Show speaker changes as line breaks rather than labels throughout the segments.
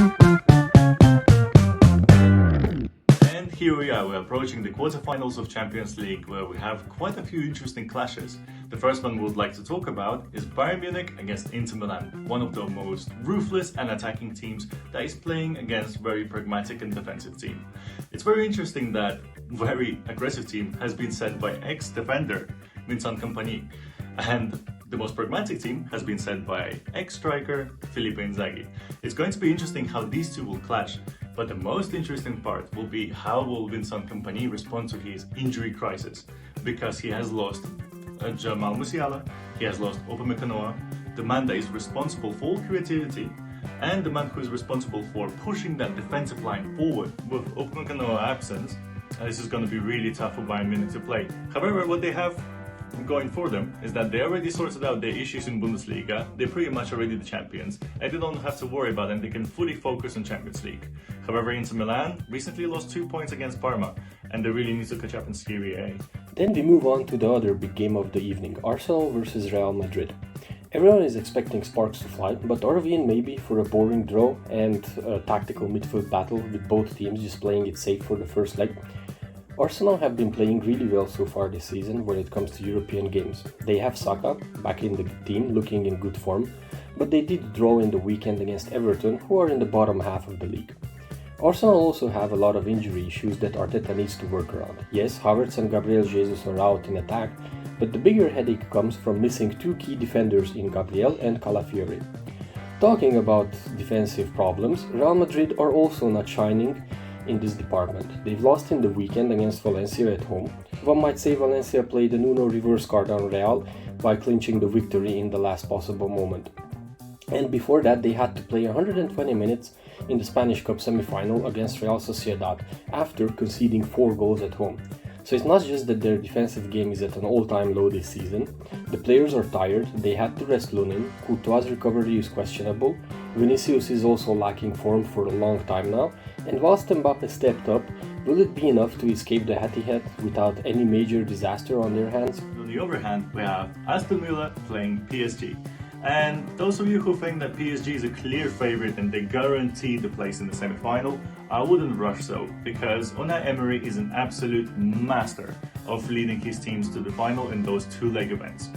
And here we are, we're approaching the quarterfinals of Champions League, where we have quite a few interesting clashes. The first one we would like to talk about is Bayern Munich against Inter Milan, one of the most ruthless and attacking teams that is playing against very pragmatic and defensive team. It's very interesting that very aggressive team has been set by ex-defender Vincent Kompany, and the most pragmatic team has been set by ex-striker Filippo Inzaghi. It's going to be interesting how these two will clash, but the most interesting part will be how will Vincent Kompany respond to his injury crisis, because he has lost Jamal Musiala, he has lost Upamecano, the man that is responsible for all creativity and the man who is responsible for pushing that defensive line forward. With Upamecano absence, this is going to be really tough for Bayern Munich to play. However, what they have going for them is that they already sorted out their issues in Bundesliga, they're pretty much already the champions, and they don't have to worry about it, they can fully focus on Champions League. However, Inter Milan recently lost 2 points against Parma, and they really need to catch up in Serie A.
Then we move on to the other big game of the evening, Arsenal versus Real Madrid. Everyone is expecting sparks to fly, but are we in maybe for a boring draw and a tactical midfield battle with both teams just playing it safe for the first leg? Arsenal have been playing really well so far this season when it comes to European games. They have Saka back in the team looking in good form, but they did draw in the weekend against Everton, who are in the bottom half of the league. Arsenal also have a lot of injury issues that Arteta needs to work around. Yes, Havertz and Gabriel Jesus are out in attack, but the bigger headache comes from missing two key defenders in Gabriel and Calafiori. Talking about defensive problems, Real Madrid are also not shining in this department. They've lost in the weekend against Valencia at home. One might say Valencia played an Uno reverse card on Real by clinching the victory in the last possible moment. And before that, they had to play 120 minutes in the Spanish Cup semi-final against Real Sociedad after conceding 4 goals at home. So it's not just that their defensive game is at an all-time low this season. The players are tired, they had to rest Lunin, Courtois' recovery is questionable, Vinicius is also lacking form for a long time now, and whilst Mbappe stepped up, will it be enough to escape the Etihad without any major disaster on their hands?
On the other hand, we have Aston Villa playing PSG. And those of you who think that PSG is a clear favourite and they guarantee the place in the semi-final, I wouldn't rush so, because Unai Emery is an absolute master of leading his teams to the final in those 2-leg events.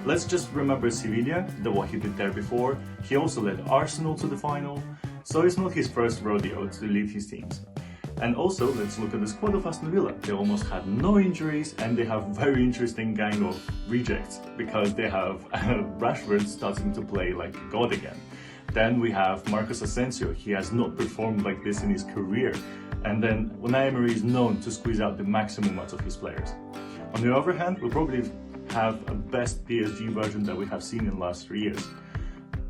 Let's just remember Sevilla, what he did there before. He also led Arsenal to the final, so it's not his first rodeo to lead his teams. And also, let's look at the squad of Aston Villa. They almost had no injuries and they have very interesting gang of rejects because they have Rashford starting to play like God again. Then we have Marcos Asensio. He has not performed like this in his career. And then Unai Emery is known to squeeze out the maximum out of his players. On the other hand, we'll probably have a best PSG version that we have seen in the last 3 years.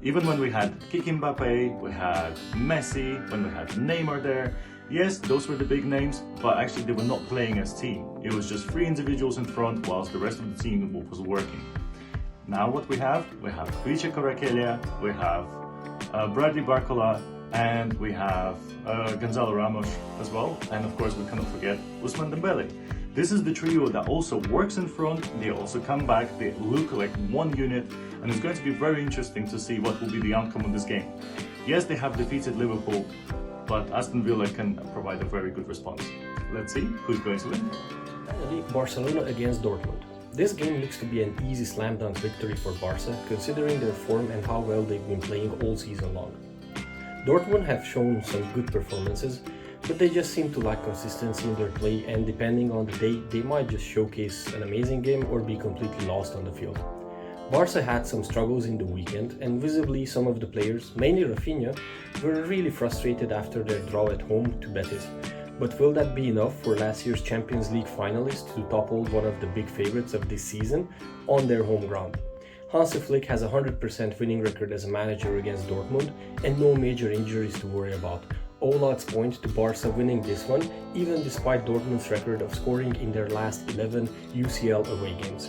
Even when we had Kylian Mbappe, we had Messi, when we had Neymar there, yes, those were the big names, but actually they were not playing as team. It was just 3 individuals in front whilst the rest of the team was working. Now what we have Khvicha Kvaratskhelia, we have Bradley Barcola, and we have Gonzalo Ramos as well, and of course we cannot forget Ousmane Dembele. This is the trio that also works in front, they also come back, they look like one unit, and it's going to be very interesting to see what will be the outcome of this game. Yes, they have defeated Liverpool, but Aston Villa can provide a very good response. Let's see who's going to win.
Finally, Barcelona against Dortmund. This game looks to be an easy slam-dunk victory for Barca, considering their form and how well they've been playing all season long. Dortmund have shown some good performances, but they just seem to lack consistency in their play, and depending on the day, they might just showcase an amazing game or be completely lost on the field. Barca had some struggles in the weekend, and visibly some of the players, mainly Rafinha, were really frustrated after their draw at home to Betis. But will that be enough for last year's Champions League finalists to topple one of the big favourites of this season on their home ground? Hansi Flick has a 100% winning record as a manager against Dortmund and no major injuries to worry about. All odds point to Barca winning this one, even despite Dortmund's record of scoring in their last 11 UCL away games.